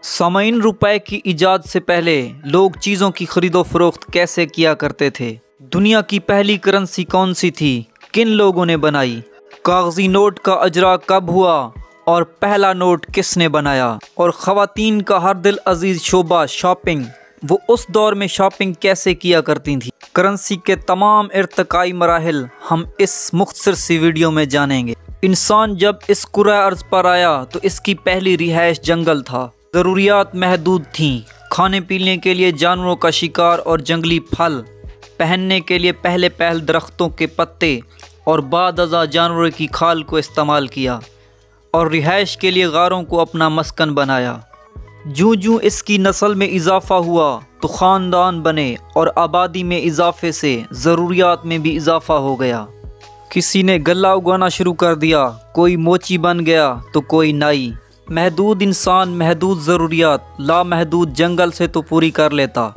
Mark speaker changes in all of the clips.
Speaker 1: सामाइन रुपए की इजाद से पहले लोग चीज़ों की खरीदो फरोख्त कैसे किया करते थे? दुनिया की पहली करेंसी कौन सी थी? किन लोगों ने बनाई? कागजी नोट का अजरा कब हुआ और पहला नोट किसने बनाया? और ख़वातीन का हर दिल अजीज़ शोबा शॉपिंग, वो उस दौर में शॉपिंग कैसे किया करती थी? करेंसी के तमाम इर्तिकाई मराहिल हम इस मुख्तसर सी वीडियो में जानेंगे। इंसान जब इस कुरा अर्ज़ पर आया तो इसकी पहली रिहाइश जंगल था। ज़रूरियात महदूद थीं। खाने पीने के लिए जानवरों का शिकार और जंगली फल, पहनने के लिए पहले दरख्तों के पत्ते और बाद अज़ा जानवरों की खाल को इस्तेमाल किया और रिहाइश के लिए गारों को अपना मस्कन बनाया। जूँ जूँ इसकी नस्ल में इजाफ़ा हुआ तो ख़ानदान बने और आबादी में इजाफ़े से ज़रूरियात में भी इजाफ़ा हो गया। किसी ने गल्ला उगाना शुरू कर दिया, कोई मोची बन गया तो कोई नाई। महदूद इंसान महदूद ज़रूरियात लामहदूद जंगल से तो पूरी कर लेता,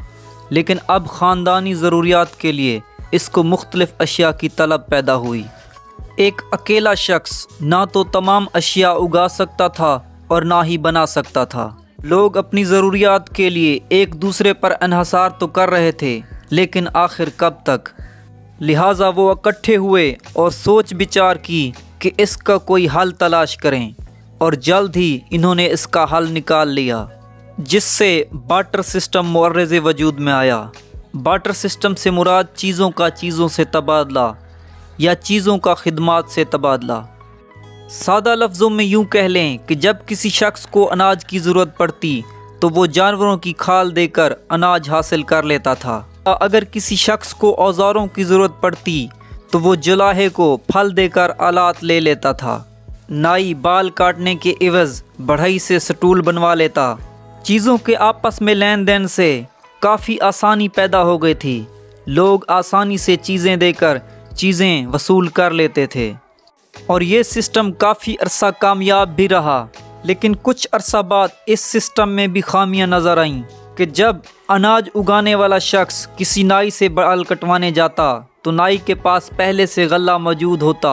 Speaker 1: लेकिन अब ख़ानदानी ज़रूरियात के लिए इसको मुख्तलिफ़ अशिया की तलब पैदा हुई। एक अकेला शख्स ना तो तमाम अशिया उगा सकता था और ना ही बना सकता था। लोग अपनी ज़रूरियात के लिए एक दूसरे पर इन्हिसार तो कर रहे थे, लेकिन आखिर कब तक? लिहाजा वो इकट्ठे हुए और सोच विचार की कि इसका कोई हल तलाश करें, और जल्द ही इन्होंने इसका हल निकाल लिया, जिससे बार्टर सिस्टम मुअर्रज़े वजूद में आया। बार्टर सिस्टम से मुराद चीज़ों का चीज़ों से तबादला या चीज़ों का खिदमात से तबादला। सादा लफ्ज़ों में यूँ कह लें कि जब किसी शख्स को अनाज की ज़रूरत पड़ती तो वो जानवरों की खाल देकर अनाज हासिल कर लेता था। अगर किसी शख्स को औज़ारों की ज़रूरत पड़ती तो वो जुलाहे को फल देकर आलात ले लेता था। नाई बाल काटने के इवज़ बढ़ई से स्टूल बनवा लेता। चीज़ों के आपस में लेन देन से काफ़ी आसानी पैदा हो गई थी। लोग आसानी से चीज़ें देकर चीज़ें वसूल कर लेते थे और ये सिस्टम काफ़ी अरसा कामयाब भी रहा। लेकिन कुछ अरसा बाद इस सिस्टम में भी खामियां नज़र आईं कि जब अनाज उगाने वाला शख्स किसी नाई से बाल कटवाने जाता तो नाई के पास पहले से गल्ला मौजूद होता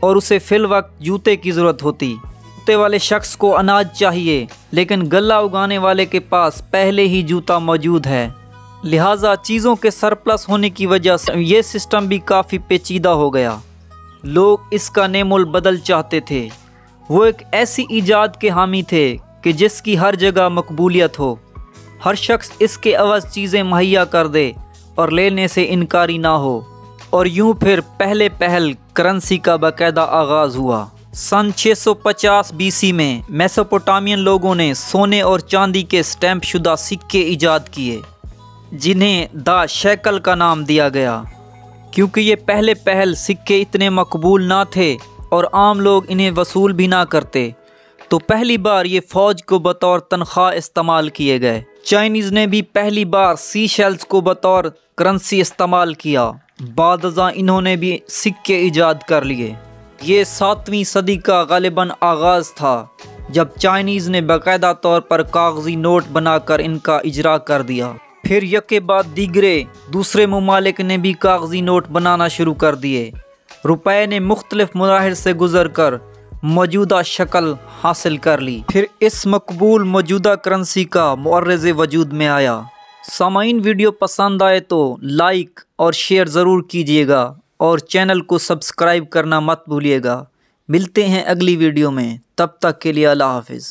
Speaker 1: और उसे फिल वक्त जूते की ज़रूरत होती। जूते वाले शख्स को अनाज चाहिए, लेकिन गल्ला उगाने वाले के पास पहले ही जूता मौजूद है। लिहाजा चीज़ों के सरप्लस होने की वजह से ये सिस्टम भी काफ़ी पेचीदा हो गया। लोग इसका नेमुल बदल चाहते थे। वो एक ऐसी ईजाद के हामी थे कि जिसकी हर जगह मकबूलियत हो, हर शख्स इसके अवज़ चीज़ें मुहैया कर दे और लेने से इनकारी ना हो। और यूँ फिर पहल करेंसी का बाकायदा आगाज़ हुआ। सन 650 BC में मेसोपोटामियन लोगों ने सोने और चांदी के स्टैम्प शुदा सिक्के ईजाद किए, जिन्हें द शेकल का नाम दिया गया, क्योंकि ये पहल सिक्के इतने मकबूल ना थे और आम लोग इन्हें वसूल भी ना करते, तो पहली बार ये फ़ौज को बतौर तनख्वाह इस्तेमाल किए गए। चाइनीज़ ने भी पहली बार सी शेल्स को बतौर करेंसी इस्तेमाल किया। बादज़ा इन्होंने भी सिक्के ईजाद कर लिए। ये 7वीं सदी का गालिबन आगाज़ था, जब चाइनीज़ ने बाकायदा तौर पर कागजी नोट बनाकर इनका इजरा कर दिया। फिर यके बाद दीगरे दूसरे ममालिक ने भी कागजी नोट बनाना शुरू कर दिए। रुपए ने मुख्तलिफ मराहिल से गुज़र कर मौजूदा शक्ल हासिल कर ली। फिर इस मकबूल मौजूदा करेंसी का मुअर्रज़े वजूद में आया। सामाइन वीडियो पसंद आए तो लाइक और शेयर ज़रूर कीजिएगा और चैनल को सब्सक्राइब करना मत भूलिएगा। मिलते हैं अगली वीडियो में, तब तक के लिए अल्लाह हाफ़िज़।